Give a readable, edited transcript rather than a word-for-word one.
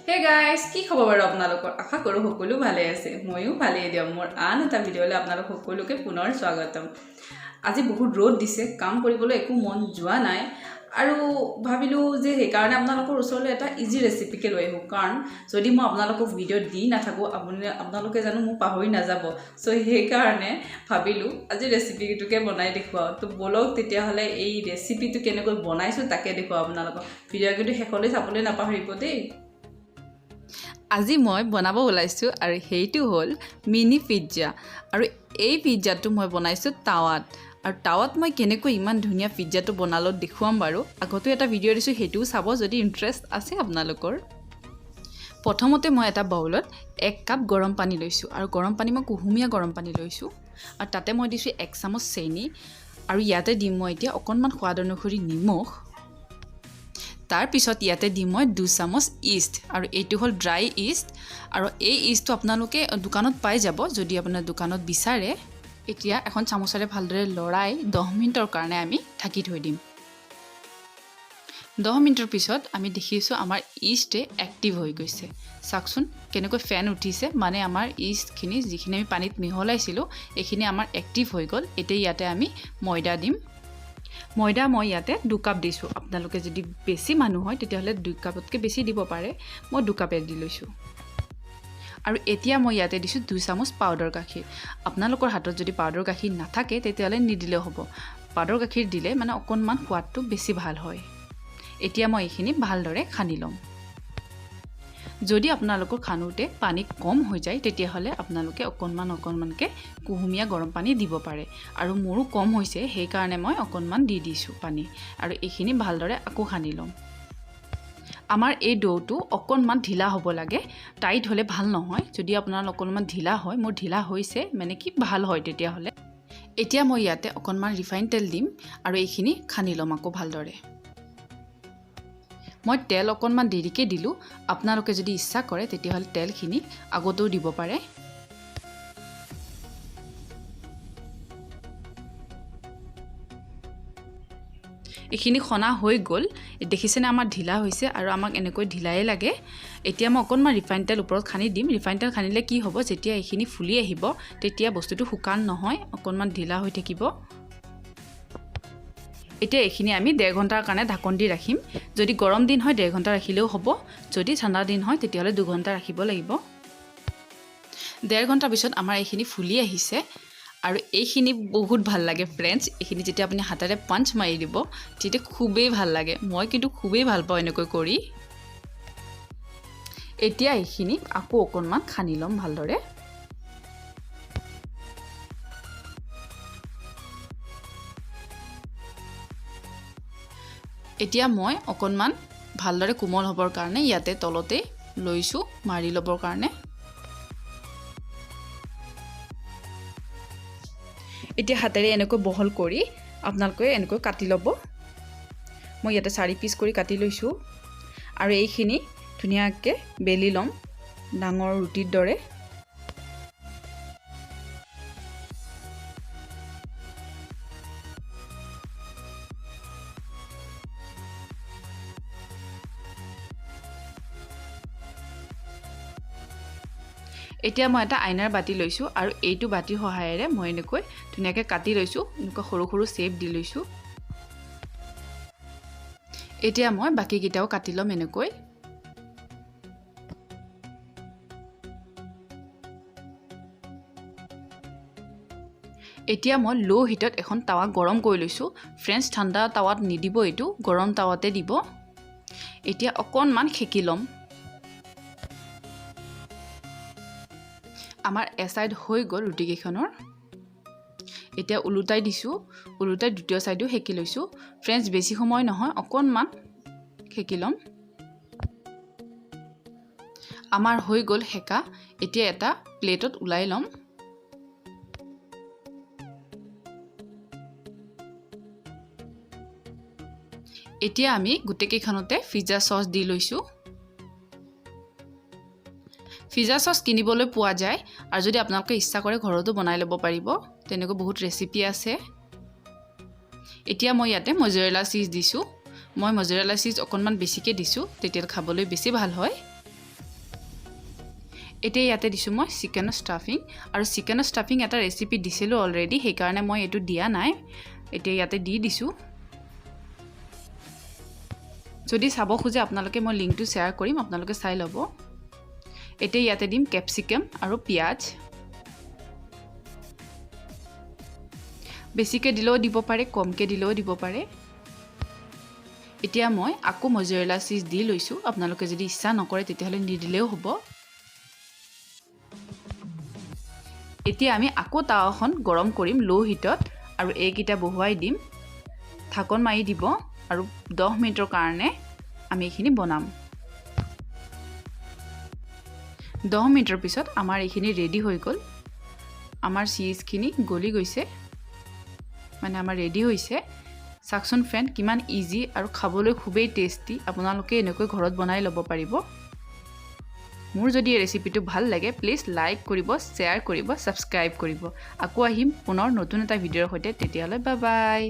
hey guys কি খবৰ বাৰু আপোনালোকৰ আশা কৰোঁ সকলো ভালে আছে ময়ো ভালেই দিয়ক মোৰ আন এটা ভিডিঅ'লৈ আপোনালোক সকলোকে পুনৰ স্বাগতম আজি বহুত ৰ'দ দিছে কাম কৰিবলৈ একো মন যোৱা নাই আৰু ভাবিলোঁ যে সেইকাৰণে আপোনালোকৰ ওচৰলৈ এটা ইজি ৰেচিপিকে লৈ আহোঁ কাৰণ যদি মই আপোনালোকক ভিডিঅ' দি নাথাকোঁ আপোনালোকে জানো মোক পাহৰি নাযাব চ' সেইকাৰণে ভাবিলোঁ আজি ৰেচিপিটোকে বনাই দেখুৱাওঁ তো বলক তেতিয়াহ'লে এই ৰেচিপিটো কেনেকৈ বনাইছোঁ তাকে দেখুৱাওঁ আপোনালোকক ভিডিঅ' কিন্তু শেষলৈ চাবলৈ নাপাহৰিব দেই আজি মই বনাব ওলাইছোঁ আৰু সেইটো হ'ল মিনি পিজ্জা আৰু এই পিজ্জাটো মই বনাইছোঁ টাৱাত আৰু টাৱাত মই কেনেকৈ ইমান ধুনীয়া পিজ্জাটো বনালো দেখুৱাম বাৰু আগতে এটা ভিডিঅ' দিছোঁ সেইটোও চাব যদি ইণ্টাৰেষ্ট আছে আপোনালোকৰ প্ৰথমতে মই এটা বাউলত 1 কাপ গৰম পানী লৈছোঁ আৰু গৰম পানী মই কুহুমীয়া গৰম পানী লৈছোঁ আৰু তাতে মই দিছোঁ 1 চামুচ চেনি আৰু ইয়াতে দিম মই এতিয়া অকণমান সোৱাদ অনুসৰি নিমখ তাৰ পিছত ইয়াতে দিম মই 2 চামুচ ইষ্ট আৰু এইটো হ'ল ড্ৰাই ইষ্ট আৰু এই ইষ্টটো আপোনালোকে দোকানত পাই যাব যদি আপোনাৰ দোকানত বিচাৰে এতিয়া এখন চামুচেৰে ভালদৰে লৰাই 10 মিনিটৰ কাৰণে আমি ঢাকি থৈ দিম 10 মিনিটৰ পিছত আমি দেখিছোঁ আমাৰ ইষ্টে এক্টিভ হৈ গৈছে চাওকচোন কেনেকৈ ফেন উঠিছে মানে আমাৰ ইষ্টখিনি যিখিনি আমি পানীত মিহলাইছিলোঁ এইখিনি আমাৰ এক্টিভ হৈ গ'ল এতিয়া ইয়াতে আমি ময়দা দিম ময়দা মই ইয়াতে 2 কাপ দিছোঁ আপোনালোকে যদি বেছি মানুহ হয় তেতিয়াহ'লে 2 কাপতকৈ বেছি দিব পাৰে মই 2 কাপে দি লৈছোঁ আৰু এতিয়া মই ইয়াতে দিছোঁ 2 চামুচ পাউডাৰ গাখীৰ আপোনালোকৰ হাতত যদি পাউডাৰ গাখীৰ নাথাকে তেতিয়াহ'লে নিদিলেও হ'ব পাউডাৰ গাখীৰ দিলে মানে অকণমান সোৱাদটো বেছি ভাল হয় এতিয়া মই এইখিনি ভালদৰে খানি ল'ম যদি আপোনালোকৰ খানোতে পানী কম হৈ যায় তেতিয়াহ'লে আপোনালোকে অকণমানকৈ কুহুমীয়া গৰম পানী দিব পাৰে আৰু মোৰো কম হৈছে সেইকাৰণে মই অকণমান দি দিছোঁ পানী আৰু এইখিনি ভালদৰে আকৌ খানি ল'ম আমাৰ এই ডৌটো অকণমান ঢিলা হ'ব লাগে টাইট হ'লে ভাল নহয় যদি আপোনাৰ অকণমান ঢিলা হয় মোৰ ঢিলা হৈছে মানে কি ভাল হয় তেতিয়াহ'লে এতিয়া মই ইয়াতে অকণমান ৰিফাইন তেল দিম আৰু এইখিনি খানি ল'ম আকৌ ভালদৰে মই তেল অকণমান দেৰিকৈ দিলোঁ আপোনালোকে যদি ইচ্ছা কৰে তেতিয়াহ'লে তেলখিনি আগতেও দিব পাৰে এইখিনি খনা হৈ গ'ল দেখিছেনে আমাৰ ঢিলা হৈছে আৰু আমাক এনেকৈ ঢিলাই লাগে এতিয়া মই অকণমান ৰিফাইন তেল ওপৰত খানি দিম ৰিফাইন তেল খানিলে কি হ'ব যেতিয়া এইখিনি ফুলি আহিব তেতিয়া বস্তুটো শুকান নহয় অকণমান ঢিলা হৈ থাকিব এতিয়া এইখিনি আমি 1.5 ঘণ্টাৰ কাৰণে ঢাকন দি ৰাখিম যদি গৰম দিন হয় 1.5 ঘণ্টা ৰাখিলেও হ'ব যদি ঠাণ্ডা দিন হয় তেতিয়াহ'লে 2 ঘণ্টা ৰাখিব লাগিব 1.5 ঘণ্টাৰ পিছত আমাৰ এইখিনি ফুলি আহিছে আৰু এইখিনি বহুত ভাল লাগে ফ্ৰেণ্ডছ এইখিনি যেতিয়া আপুনি হাতেৰে পাঞ্চ মাৰি দিব তেতিয়া খুবেই ভাল লাগে মই কিন্তু খুবেই ভাল পাওঁ এনেকৈ কৰি এতিয়া এইখিনি আকৌ অকণমান খানি ল'ম ভালদৰে এতিয়া মই অকণমান ভালদৰে কোমল হ'বৰ কাৰণে ইয়াতে তলতে লৈছোঁ মাৰি ল'বৰ কাৰণে এতিয়া হাতেৰে এনেকৈ বহল কৰি আপোনালোকে এনেকৈ কাটি ল'ব মই ইয়াতে 4 পিচ কৰি কাটি লৈছোঁ আৰু এইখিনি ধুনীয়াকৈ বেলি ল'ম ডাঙৰ ৰুটিৰ দৰে এতিয়া মই এটা আইনাৰ বাটি লৈছোঁ আৰু এইটো বাটিৰ সহায়েৰে মই এনেকৈ ধুনীয়াকৈ কাটি লৈছোঁ এনেকৈ সৰু সৰু শ্বেপ দি লৈছোঁ এতিয়া মই বাকীকেইটাও কাটি ল'ম এনেকৈ এতিয়া মই লো হিটত এখন টাৱা গৰম কৰি লৈছোঁ ফ্ৰেণ্ডছ ঠাণ্ডা টাৱাত নিদিব এইটো গৰম টাৱাতে দিব এতিয়া অকণমান সেকি ল'ম আমাৰ এছাইড হৈ গ'ল ৰুটিকেইখনৰ এতিয়া উলুটাই দিছোঁ উলুটাই দ্বিতীয় ছাইডো সেকি লৈছোঁ ফ্ৰেণ্ডছ বেছি সময় নহয় অকণমান সেকি ল'ম আমাৰ হৈ গ'ল সেকা এতিয়া এটা প্লেটত ওলাই ল'ম এতিয়া আমি গোটেইকেইখনতে পিজ্জা চচ দি লৈছোঁ পিজ্জা চচ কিনিবলৈ পোৱা যায় আৰু যদি আপোনালোকে ইচ্ছা কৰে ঘৰতো বনাই ল'ব পাৰিব তেনেকৈ বহুত ৰেচিপি আছে এতিয়া মই ইয়াতে মজৰেলা চিজ দিছোঁ মই মজৰেলা চিজ অকণমান বেছিকৈ দিছোঁ তেতিয়া খাবলৈ বেছি ভাল হয় এতিয়া ইয়াতে দিছোঁ মই চিকেনৰ ষ্টাফিং আৰু চিকেনৰ ষ্টাফিং এটা ৰেচিপি দিছিলোঁ অলৰেডি সেইকাৰণে মই এইটো দিয়া নাই এতিয়া ইয়াতে দি দিছোঁ যদি চাব খোজে আপোনালোকে মই লিংকটো শ্বেয়াৰ কৰিম আপোনালোকে চাই ল'ব এতিয়া ইয়াতে দিম ক্যাপসিকাম আৰু পিয়াজ বেছিকৈ দিলেও দিব পাৰে কমকৈ দিলেও দিব পাৰে এতিয়া মই আকৌ মজৰেলা চিজ দি লৈছোঁ আপোনালোকে যদি ইচ্ছা নকৰে তেতিয়াহ'লে নিদিলেও হ'ব এতিয়া আমি আকৌ তাৱাখন গৰম কৰিম লো হিটত আৰু এইকেইটা বহুৱাই দিম ঢাকন মাৰি দিব আৰু 10 মিনিটৰ কাৰণে আমি এইখিনি বনাম 10 মিনিটৰ পিছত আমাৰ এইখিনি ৰেডি হৈ গ'ল আমাৰ চিজখিনি গলি গৈছে মানে আমাৰ ৰেডি হৈছে চাকচোন ফ্ৰেণ্ড কিমান ইজি আৰু খাবলৈ খুবেই টেষ্টি আপোনালোকে এনেকৈ ঘৰত বনাই ল'ব পাৰিব মোৰ যদি এই ৰেচিপিটো ভাল লাগে প্লিজ লাইক কৰিব শ্বেয়াৰ কৰিব সাবস্ক্ৰাইব কৰিব আকৌ আহিম পুনৰ নতুন এটা ভিডিঅ'ৰ সৈতে তেতিয়ালৈ বাই বাই